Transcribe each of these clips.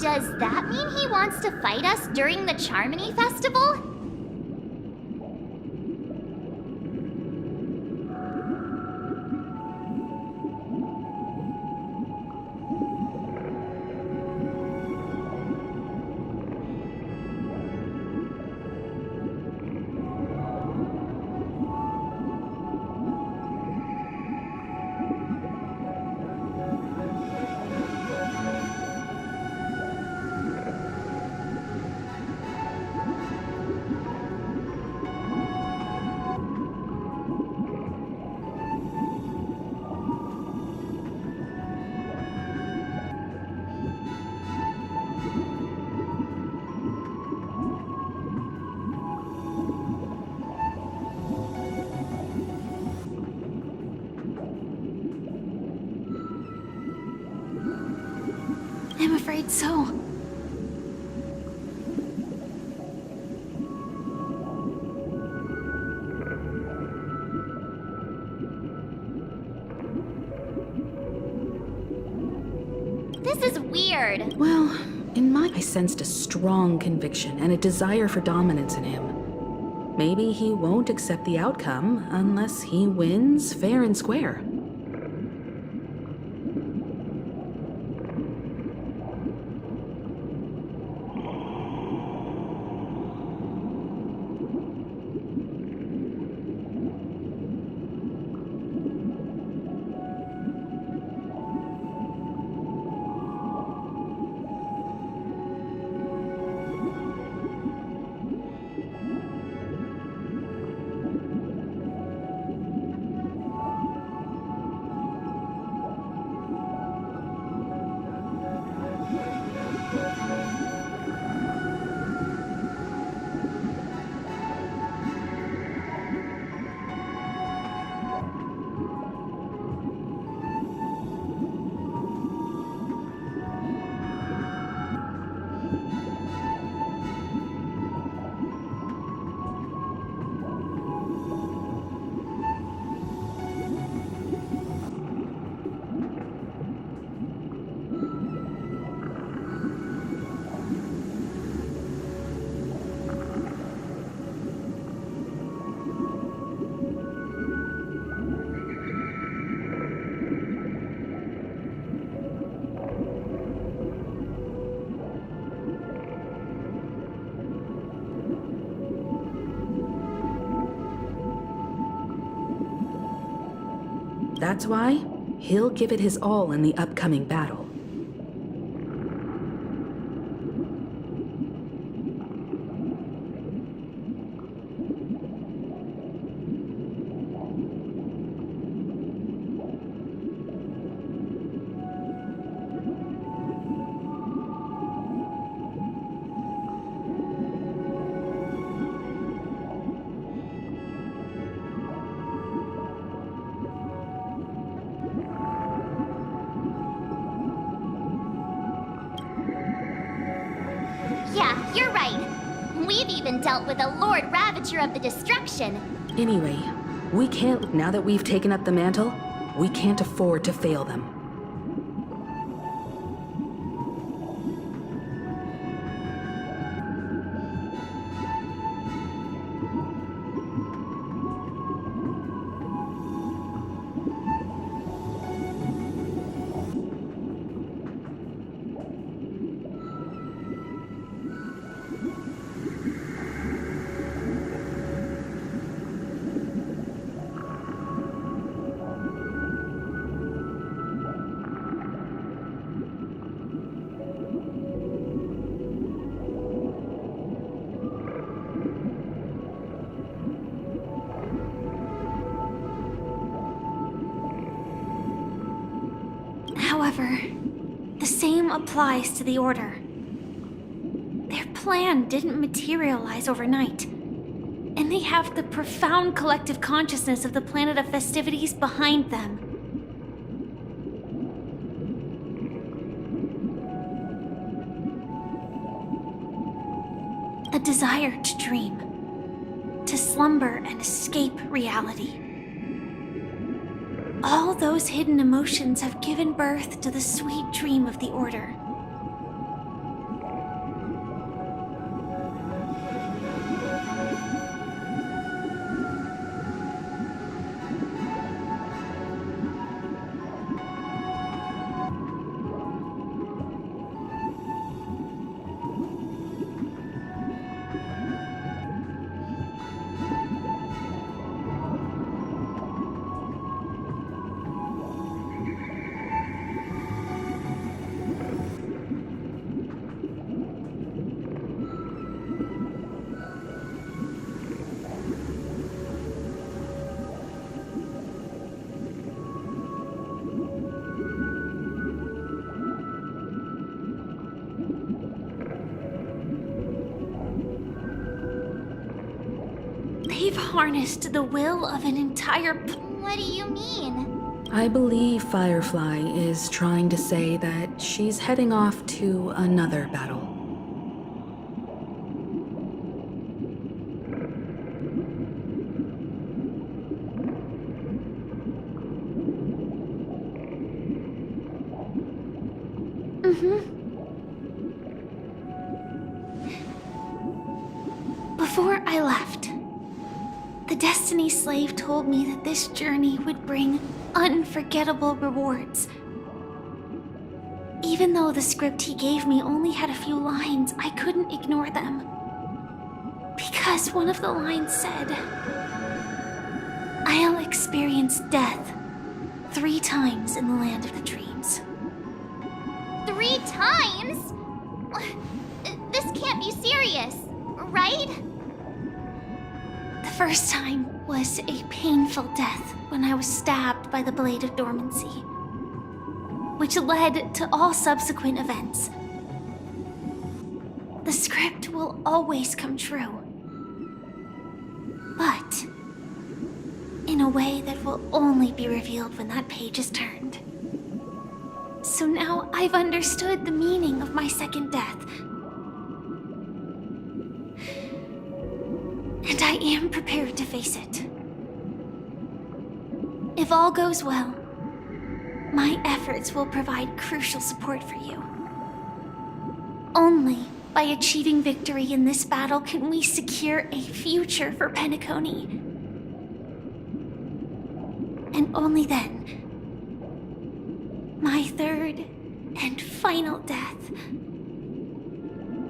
Does that mean he wants to fight us during the Charmony Festival? I'm afraid so. This is weird. Well, I sensed a strong conviction and a desire for dominance in him. Maybe he won't accept the outcome unless he wins fair and square. That's why he'll give it his all in the upcoming battle. Yeah, you're right. We've even dealt with a Lord Ravager of the Destruction. Anyway, we can't, now that we've taken up the mantle, we can't afford to fail them. However, the same applies to the Order. Their plan didn't materialize overnight, and they have the profound collective consciousness of the planet of festivities behind them. A desire to dream, to slumber and escape reality. All those hidden emotions have given birth to the sweet dream of the Order. They've harnessed the will of an entire What do you mean? I believe Firefly is trying to say that she's heading off to another battle. Before I left, the Destiny Slave told me that this journey would bring unforgettable rewards. Even though the script he gave me only had a few lines, I couldn't ignore them. Because one of the lines said, "I'll experience death 3 times in the land of the dreams." 3 times? This can't be serious, right? The first time was a painful death when I was stabbed by the Blade of Dormancy, which led to all subsequent events. The script will always come true, but in a way that will only be revealed when that page is turned. So now I've understood the meaning of my second death. And I am prepared to face it. If all goes well, my efforts will provide crucial support for you. Only by achieving victory in this battle can we secure a future for Penacony. And only then, my third and final death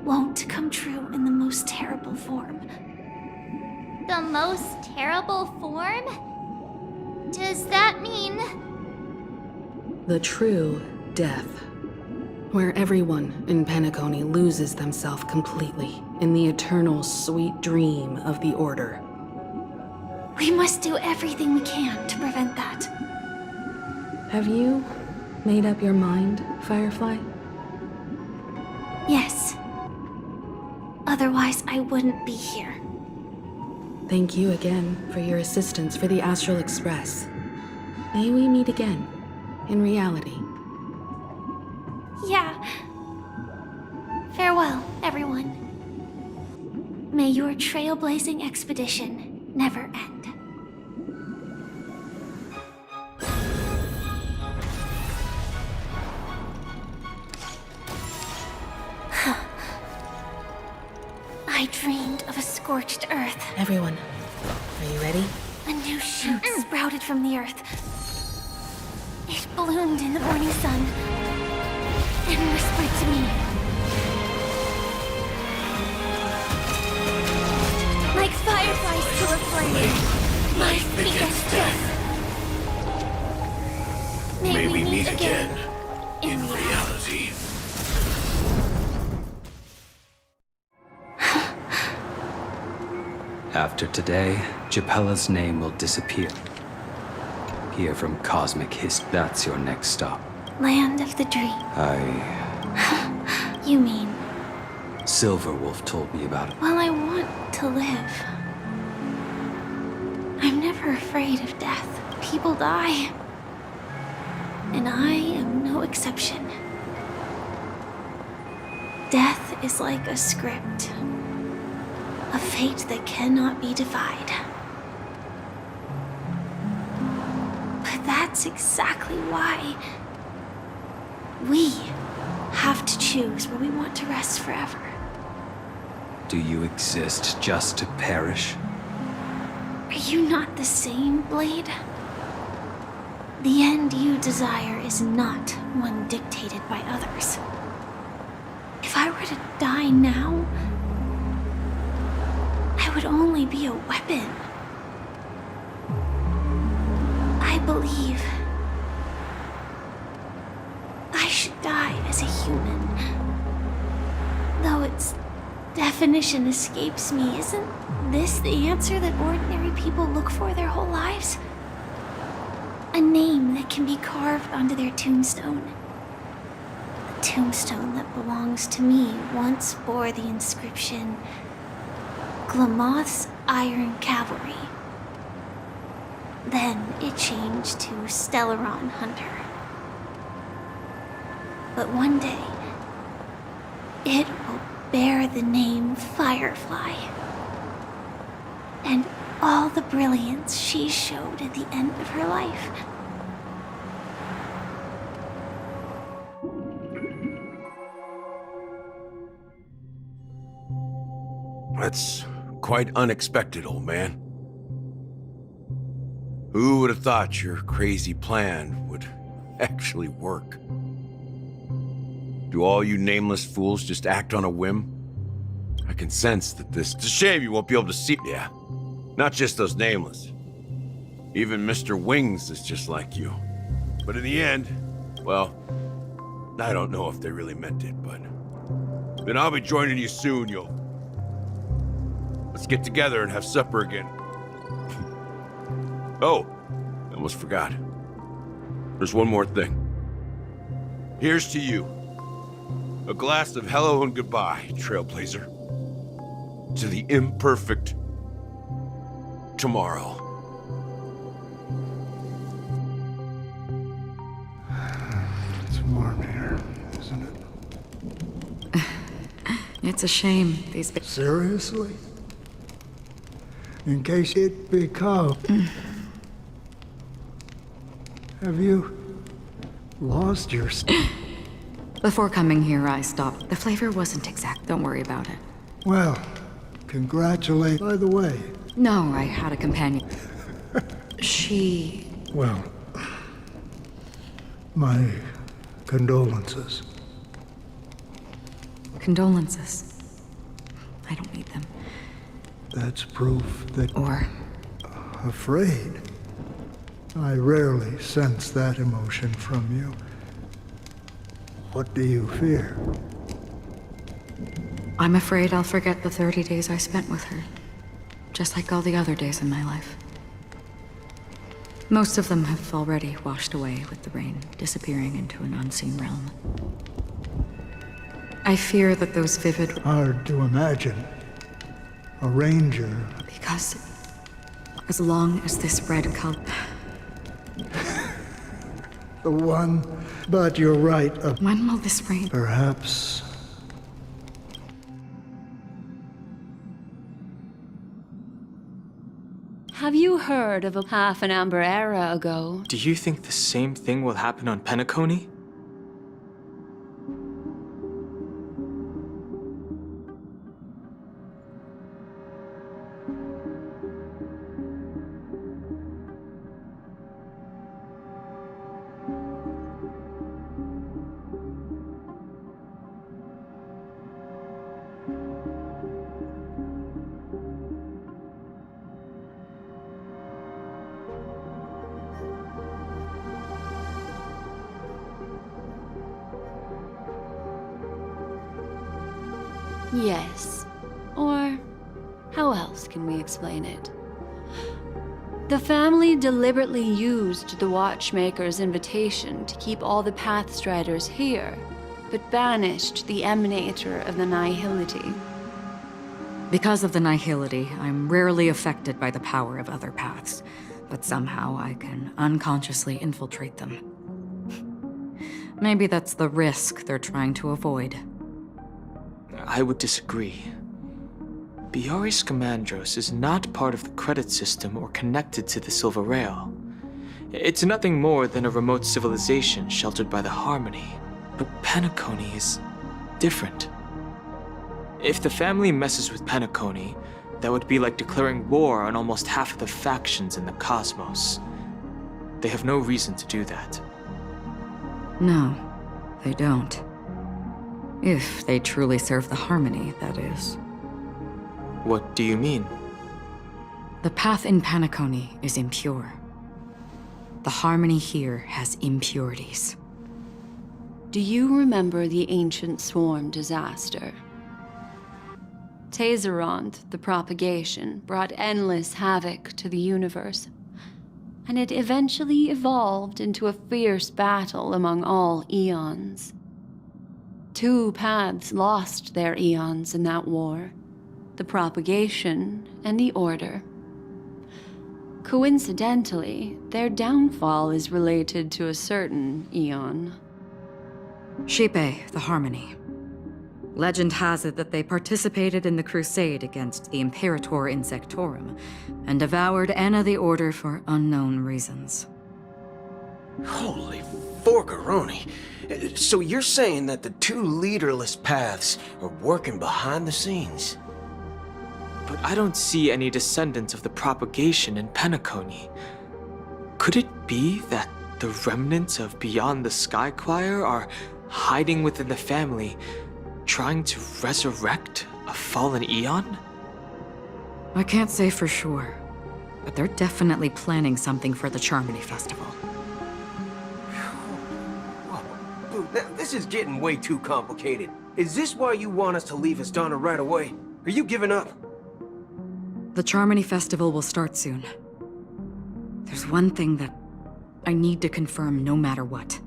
won't come true in the most terrible form. The most terrible form? Does that mean... The true death, where everyone in Penacony loses themselves completely in the eternal sweet dream of the Order. We must do everything we can to prevent that. Have you made up your mind, Firefly? Yes. Otherwise, I wouldn't be here. Thank you again for your assistance for the Astral Express. May we meet again, in reality. Yeah. Farewell, everyone. May your trailblazing expedition never end. I dreamed of a scorched earth. Everyone, are you ready? A new shoot sprouted from the earth. It bloomed in the morning sun and whispered to me. Like fireflies to a flame, my biggest death. May we meet again in reality. After today, Japella's name will disappear. Here from Cosmic Hist, that's your next stop. Land of the dream. You mean? Silverwolf told me about it. Well, I want to live. I'm never afraid of death. People die. And I am no exception. Death is like a script. A fate that cannot be defied. But that that's exactly why we have to choose where we want to rest forever. Do you exist just to perish? Are you not the same, Blade? The end you desire is not one dictated by others. If I were to die now, I would only be a weapon. I believe I should die as a human. Though its definition escapes me, isn't this the answer that ordinary people look for their whole lives? A name that can be carved onto their tombstone. The tombstone that belongs to me once bore the inscription, Glamoth's Iron Cavalry. Then it changed to Stellaron Hunter. But one day, it will bear the name Firefly. And all the brilliance she showed at the end of her life. That's quite unexpected, old man. Who would have thought your crazy plan would actually work? Do all you nameless fools just act on a whim? I can sense that this... It's a shame you won't be able to see... Yeah, not just those nameless. Even Mr. Wings is just like you. But in the end, well, I don't know if they really meant it, but... Then I'll be joining you soon, Let's get together and have supper again. Oh, I almost forgot. There's one more thing. Here's to you. A glass of hello and goodbye, Trailblazer. To the imperfect tomorrow. It's warm here, isn't it? It's a shame, these... Seriously? In case it becomes... Have you lost your... Before coming here, I stopped. The flavor wasn't exact. Don't worry about it. Well, congratulate... By the way... No, I had a companion. She... Well... My condolences. Condolences. I don't need them. That's proof that... Or... Afraid. I rarely sense that emotion from you. What do you fear? I'm afraid I'll forget the 30 days I spent with her. Just like all the other days in my life. Most of them have already washed away with the rain, disappearing into an unseen realm. I fear that those vivid... Hard to imagine. A ranger... Because... as long as this red color... The one... But you're right. When will this rain... Perhaps... Have you heard of a half an amber era ago? Do you think the same thing will happen on Penacony? Yes. Or how else can we explain it? The family deliberately used the Watchmaker's invitation to keep all the Pathstriders here, but banished the Emanator of the Nihility. Because of the Nihility, I'm rarely affected by the power of other paths, but somehow I can unconsciously infiltrate them. Maybe that's the risk they're trying to avoid. I would disagree. Bioris Commandros is not part of the credit system or connected to the Silver Rail. It's nothing more than a remote civilization sheltered by the Harmony. But Penacony is different. If the family messes with Penacony, that would be like declaring war on almost half of the factions in the cosmos. They have no reason to do that. No, they don't. If they truly serve the Harmony, that is. What do you mean? The path in Penacony is impure. The Harmony here has impurities. Do you remember the ancient swarm disaster? Tazeront, the propagation, brought endless havoc to the universe, and it eventually evolved into a fierce battle among all eons. 2 paths lost their eons in that war, the propagation and the Order. Coincidentally, their downfall is related to a certain eon. Shipe, the Harmony. Legend has it that they participated in the crusade against the Imperator Insectorum, and devoured Anna the Order for unknown reasons. Holy forkaroni. So you're saying that the 2 leaderless paths are working behind the scenes? But I don't see any descendants of the propagation in Penacony. Could it be that the remnants of Beyond the Sky Choir are hiding within the family, trying to resurrect a fallen eon? I can't say for sure, but they're definitely planning something for the Charmony Festival. Whoa, now, this is getting way too complicated. Is this why you want us to leave Astana right away? Are you giving up? The Charmony Festival will start soon. There's one thing that I need to confirm no matter what.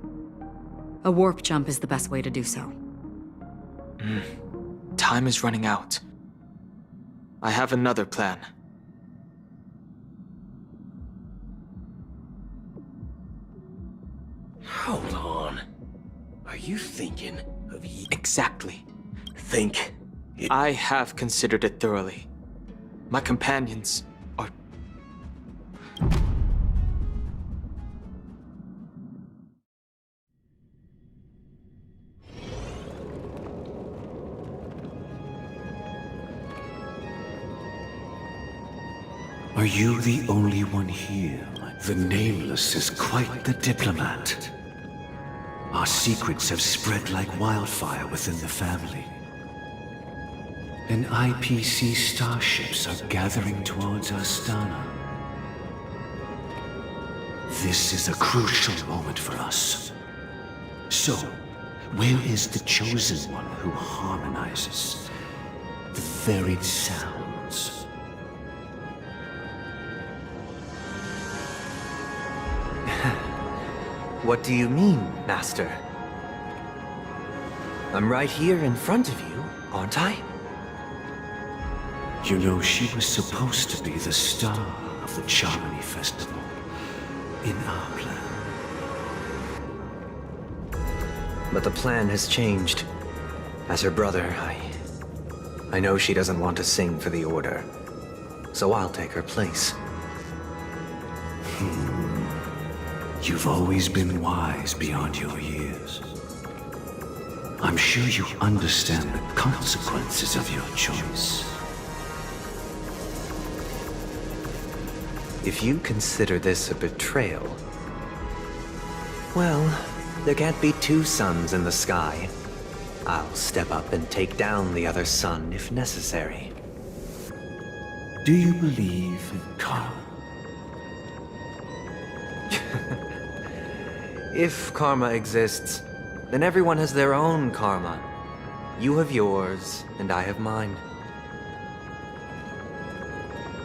A warp jump is the best way to do so. Time is running out. I have another plan. Hold on. Are you thinking of Exactly. think? I have considered it thoroughly. My companions are... Are you the only one here? The Nameless is quite the diplomat. Our secrets have spread like wildfire within the family. And IPC starships are gathering towards Astana. This is a crucial moment for us. So, where is the Chosen One who harmonizes the varied sounds? What do you mean, Master? I'm right here in front of you, aren't I? You know, she was supposed to be the star of the Charmony Festival in our plan. But the plan has changed. As her brother, I know she doesn't want to sing for the Order. So I'll take her place. You've always been wise beyond your years. I'm sure you understand the consequences of your choice. If you consider this a betrayal, well, there can't be 2 suns in the sky. I'll step up and take down the other sun if necessary. Do you believe in karma? If karma exists, then everyone has their own karma. You have yours, and I have mine.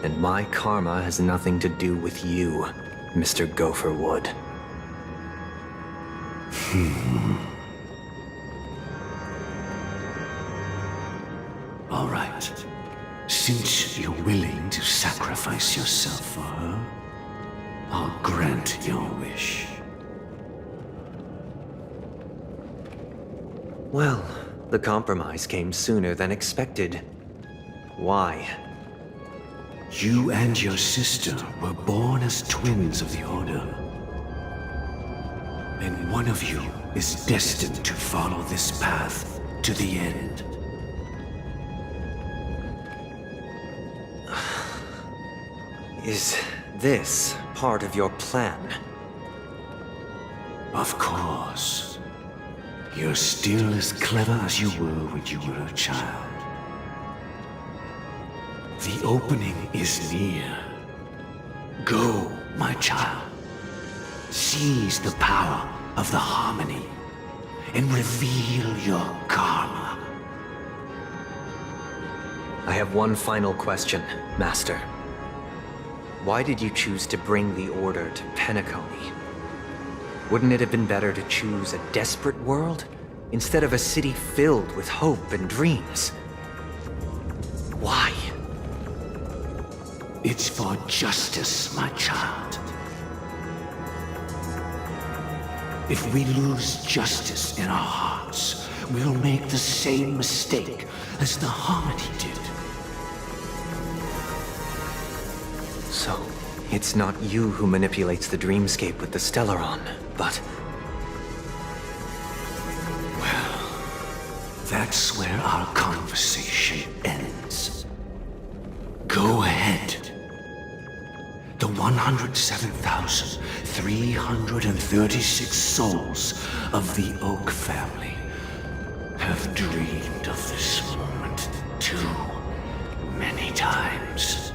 And my karma has nothing to do with you, Mr. Gopherwood. All right. Since you're willing to sacrifice yourself for her, I'll grant your wish. Well, the compromise came sooner than expected. Why? You and your sister were born as twins of the Order. And one of you is destined to follow this path to the end. Is this part of your plan? Of course. You're still as clever as you were when you were a child. The opening is near. Go, my child. Seize the power of the harmony and reveal your karma. I have one final question, Master. Why did you choose to bring the Order to Penacony? Wouldn't it have been better to choose a desperate world instead of a city filled with hope and dreams? Why? It's for justice, my child. If we lose justice in our hearts, we'll make the same mistake as the Harmony did. So, it's not you who manipulates the dreamscape with the Stellaron, but... Well, that's where our conversation ends. Go ahead. The 107,336 souls of the Oak family have dreamed of this moment too many times.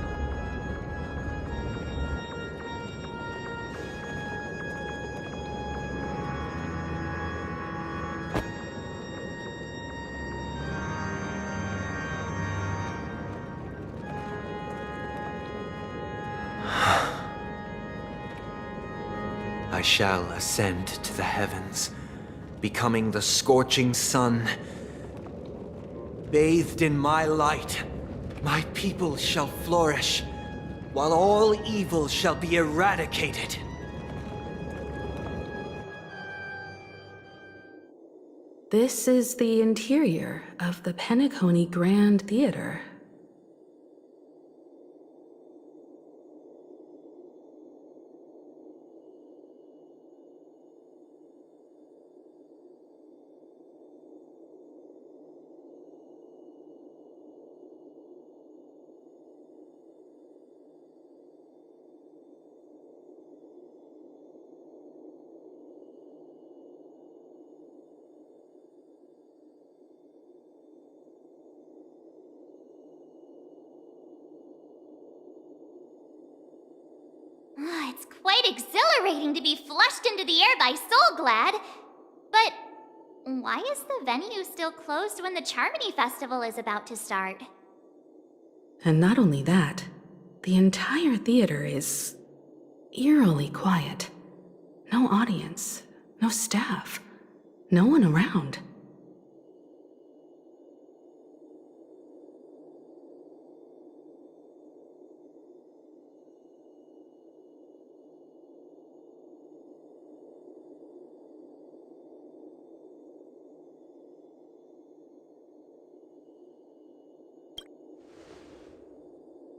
I shall ascend to the heavens, becoming the scorching sun. Bathed in my light, my people shall flourish, while all evil shall be eradicated. This is the interior of the Penacony Grand Theater. It's quite exhilarating to be flushed into the air by Soulglad. But why is the venue still closed when the Charmony Festival is about to start? And not only that, the entire theater is eerily quiet. No audience, no staff, no one around.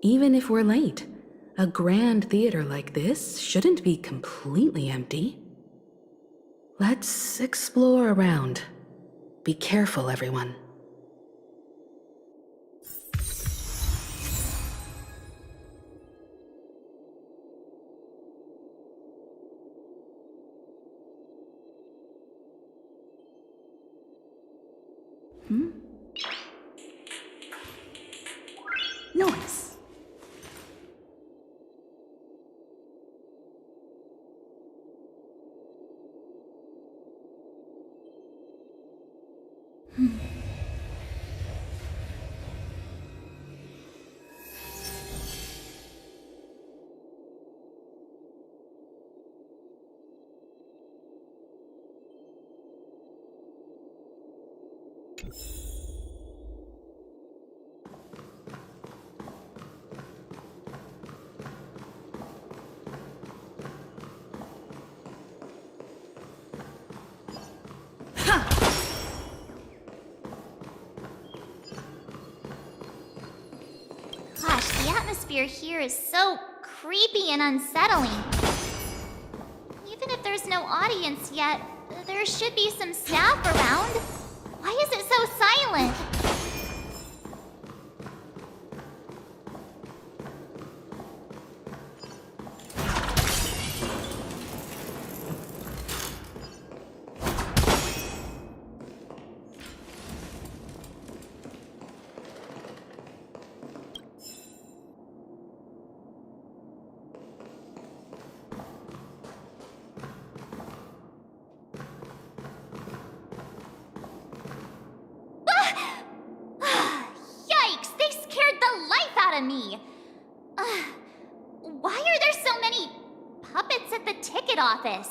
Even if we're late, a grand theater like this shouldn't be completely empty. Let's explore around. Be careful, everyone. Noise. Gosh, the atmosphere here is so creepy and unsettling. Even if there's there's no audience yet, there should be some staff around. Why is it so silent? Yikes! They scared the life out of me! Why are there so many puppets at the ticket office?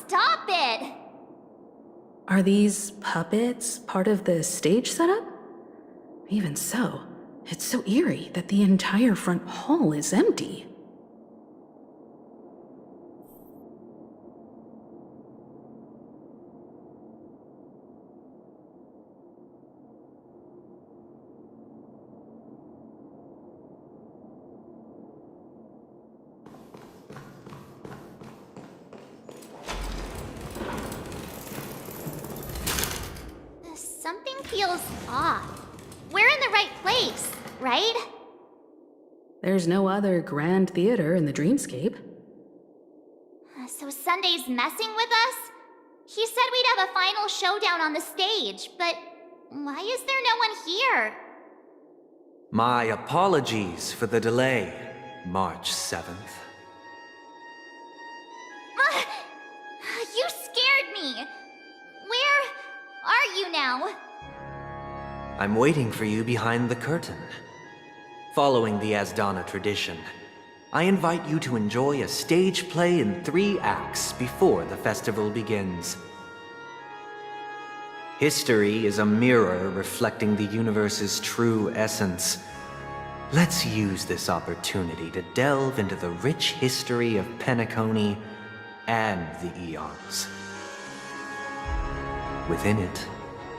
Stop it! Are these puppets part of the stage setup? Even so, it's so eerie that the entire front hall is empty. Something feels off. We're in the right place, right? There's no other grand theater in the dreamscape. So Sunday's messing with us? He said we'd have a final showdown on the stage, but why is there no one here? My apologies for the delay, March 7th. You scared me! Where are you now? I'm waiting for you behind the curtain. Following the Asdana tradition, I invite you to enjoy a stage play in 3 acts before the festival begins. History is a mirror reflecting the universe's true essence. Let's use this opportunity to delve into the rich history of Penacony and the eons. Within it,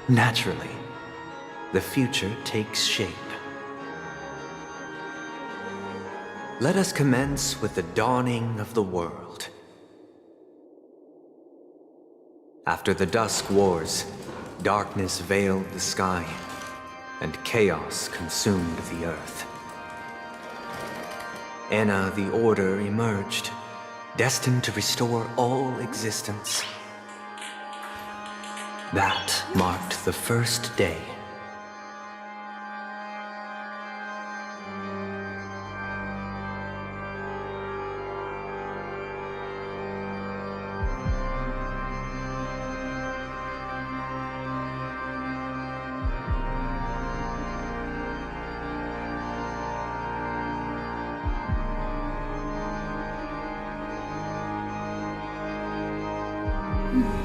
naturally, the future takes shape. Let us commence with the dawning of the world. After the Dusk Wars, darkness veiled the sky, and chaos consumed the earth. Enna the Order emerged, destined to restore all existence. That marked the first day. Hmm.